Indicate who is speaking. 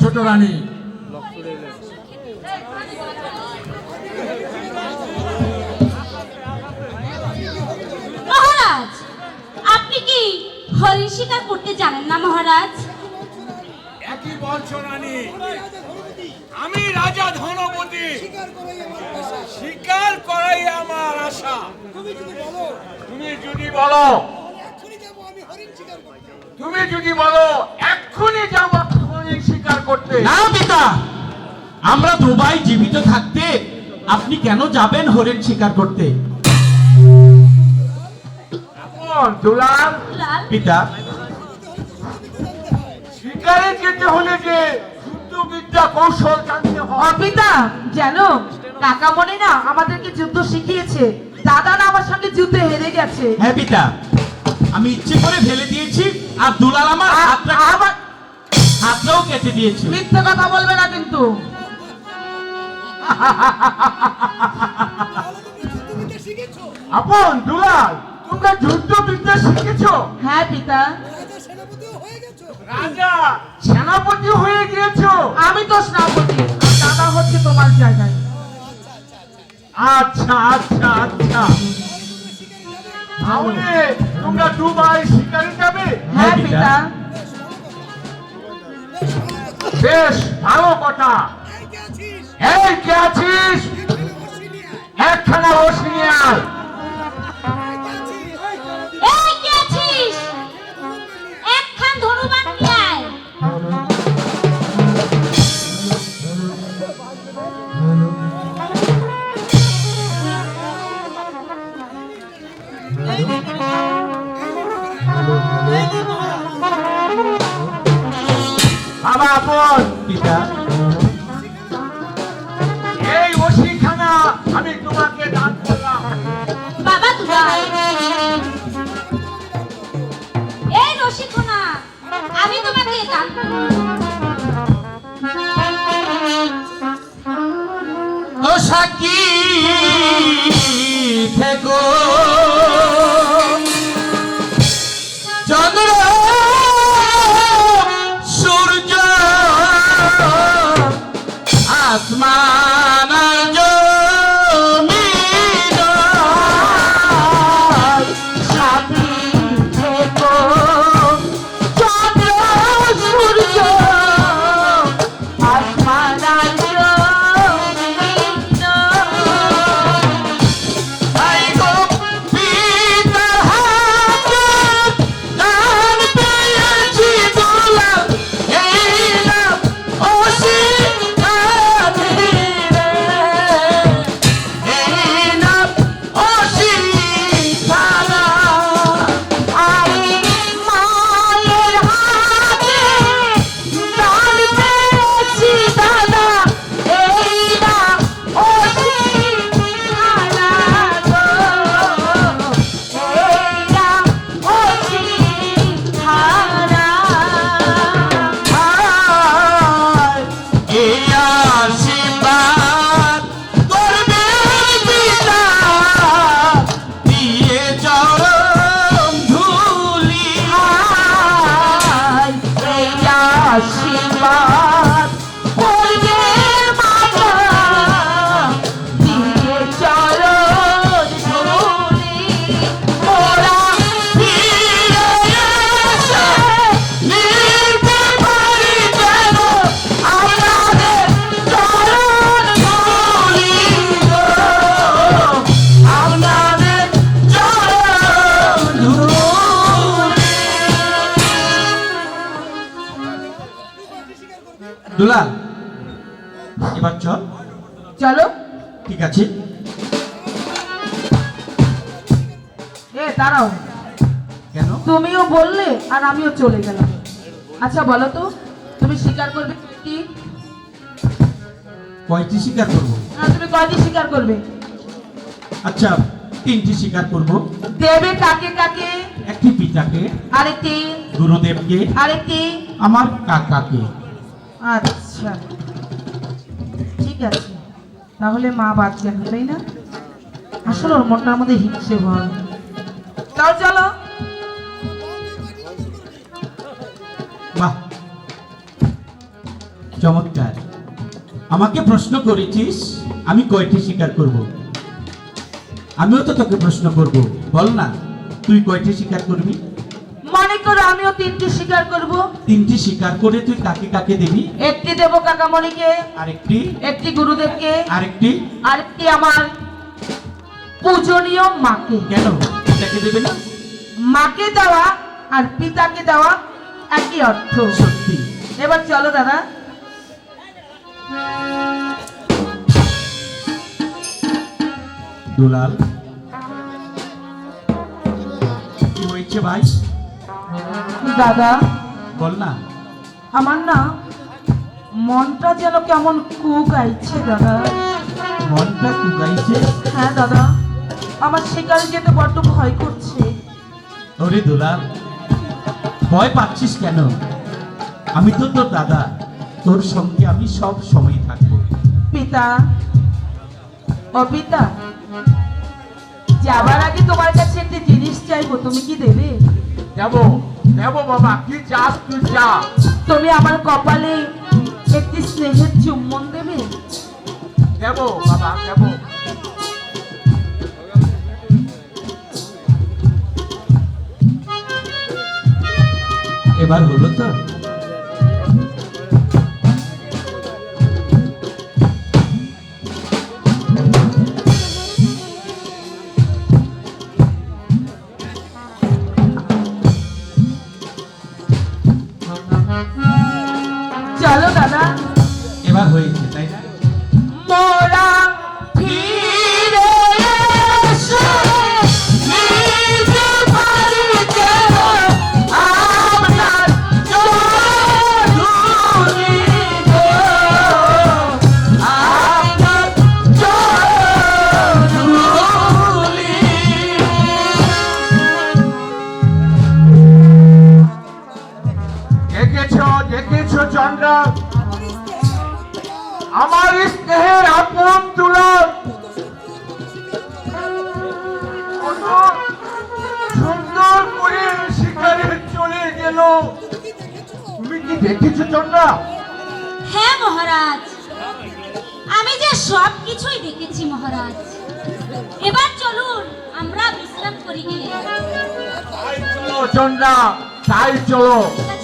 Speaker 1: ছোট রানী।
Speaker 2: মহারাজ, আপনি কি হরিণ শিকার করতে জানেন না মহারাজ?
Speaker 3: একই বলছো রানী, আমি রাজা ধনপতি, শিকার করাই আমার আশা। তুমি যদি বলো এক্ষুনি যাবো হরিণ শিকার করতে।
Speaker 1: না পিতা, আমরা দুবাই জীবিত থাকতে আপনি কেন যাবেন হরিণ শিকার করতে?
Speaker 3: দুলাল,
Speaker 2: লাল,
Speaker 1: পিতা,
Speaker 3: শিকারে যেতে হলে যে যুদ্ধবিদ্যা কৌশল জানতে হয়।
Speaker 4: পিতা জানো, কাকা মনে না আমাদেরকে যুদ্ধ শিখিয়েছে। দাদা না আমার সঙ্গে যুদ্ধে হেরে গেছে।
Speaker 1: হ্যাঁ পিতা, আমি ইচ্ছে করে ফেলে দিয়েছি আর দুলাল আমার হাতটাও কেটে দিয়েছে।
Speaker 4: মিথ্যে কথা বলবে না কিন্তু।
Speaker 3: আপন দুলাল, তোমরা যুদ্ধবিদ্যা শিখেছো?
Speaker 4: হ্যাঁ পিতা,
Speaker 3: রাজা সেনাপতি হয়ে গিয়েছো?
Speaker 4: আমি তো সেনাপতি, আর দাদা হচ্ছে তোমার জায়গায়।
Speaker 3: আচ্ছা আচ্ছা আচ্ছা, তাহলে তোমরা দুবাই শিকারে যাবে?
Speaker 4: হ্যাঁ পিতা।
Speaker 3: বেশ ভালো কথা। এই কে আছিস? একখানা রশি নিয়ে আয়।
Speaker 2: এই কে আছিস? একখান ধনুবান নিয়ে আয়।
Speaker 3: বাবা আপন,
Speaker 1: পিতা,
Speaker 3: এই রশিখানা আমি তোমাকে দান করলাম।
Speaker 2: বাবা দুলাল, এই রশিদখানা আমি তোমাকে দান করলাম।
Speaker 1: ও সাকি থেকো চন্দ্র সূর্য আসমান জমিন সাথী থেকো চন্দ্র সূর্য আসমান দুলাল, এবার চল।
Speaker 4: চলো।
Speaker 1: ঠিক আছে।
Speaker 4: দাঁড়াও,
Speaker 1: কেন?
Speaker 4: তুমিও বললে আর আমিও চলে গেলাম। আচ্ছা বলো তো, তুমি স্বীকার করবে কি?
Speaker 1: কয়টি স্বীকার করবো?
Speaker 4: তুমি কয়টি স্বীকার করবে?
Speaker 1: আচ্ছা, 3টি স্বীকার করবো।
Speaker 4: দেবে কাকে কাকে?
Speaker 1: একটি পিতাকে,
Speaker 4: আরেকটি
Speaker 1: গুরুদেবকে,
Speaker 4: আরেকটি
Speaker 1: আমার কাকাকে।
Speaker 4: আচ্ছা ঠিক আছে, তাহলে মা বাদ গেল তাই না? আসলে ওর মনটার মধ্যে হিংসে ভয়। চল চলো।
Speaker 1: বাহ, আমাকে প্রশ্ন করেছিস আমি কয়টি স্বীকার করব? আমিও তো তোকে প্রশ্ন করব, বল না তুই কয়টি স্বীকার করবি?
Speaker 4: মনে করো আমিও 3টি স্বীকার করব।
Speaker 1: 3টি স্বীকার করে তুই কাকে কাকে দিবি?
Speaker 4: একটি দেব কাকামণিকে,
Speaker 1: আরেকটি?
Speaker 4: একটি গুরুদেবকে,
Speaker 1: আরেকটি?
Speaker 4: আরেকটি আমার পূজনীয় মাকে।
Speaker 1: কেন এটাকে দেবে না?
Speaker 4: মাকে দেওয়া আর পিতাকে দেওয়া একই অর্থ।
Speaker 1: সত্যি?
Speaker 4: এবার চলো দাদা।
Speaker 1: দুলাল, কি হয়েছে ভাই?
Speaker 4: দাদা
Speaker 1: বল না।
Speaker 4: আমার না মনটা যেন কেমন কুগাইছে দাদা।
Speaker 1: মনটা কুগাইছে?
Speaker 4: হ্যাঁ দাদা, আমার শিকারে যেতে বড্ড ভয় করছে।
Speaker 1: ওরে দুলাল, ভয় পাচ্ছিস কেন? আমি তো তোর দাদা, তোর সঙ্গে আমি সব সময় থাকবো।
Speaker 4: পিতা, ও পিতা, যাবার আগে তোমার কাছে একটি জিনিস চাইবো, তুমি কি দেবে?
Speaker 3: দেবো দেবো বাবা, কি চাস তুই চা।
Speaker 4: তুমি আমার কপালে একটি স্নেহের চুম্বন দেবে?
Speaker 3: দেবো বাবা দেবো।
Speaker 1: এবার হলো তো?
Speaker 4: চলো দাদা।
Speaker 1: এবার হয়েছে তাই না?
Speaker 4: মোরা ফিরে এসো, নিজে বাড়িতে আপনার জরুরি গো, আপনার জরুরি।
Speaker 3: দেখেছো দেখেছো চন্দ্রা, আমার স্নেহের আপন তুলার কত সুন্দর করে শিকারে চলে গেল। তুমি কি দেখেছো চন্দ্রা?
Speaker 2: হ্যাঁ মহারাজ, আমি যে সব কিছুই দেখেছি মহারাজ। এবার চলুন আমরা বিশ্রাম করি গিয়ে।
Speaker 3: তাই চলো চন্দ্রা, তাই চলো।
Speaker 2: ঠিক আছে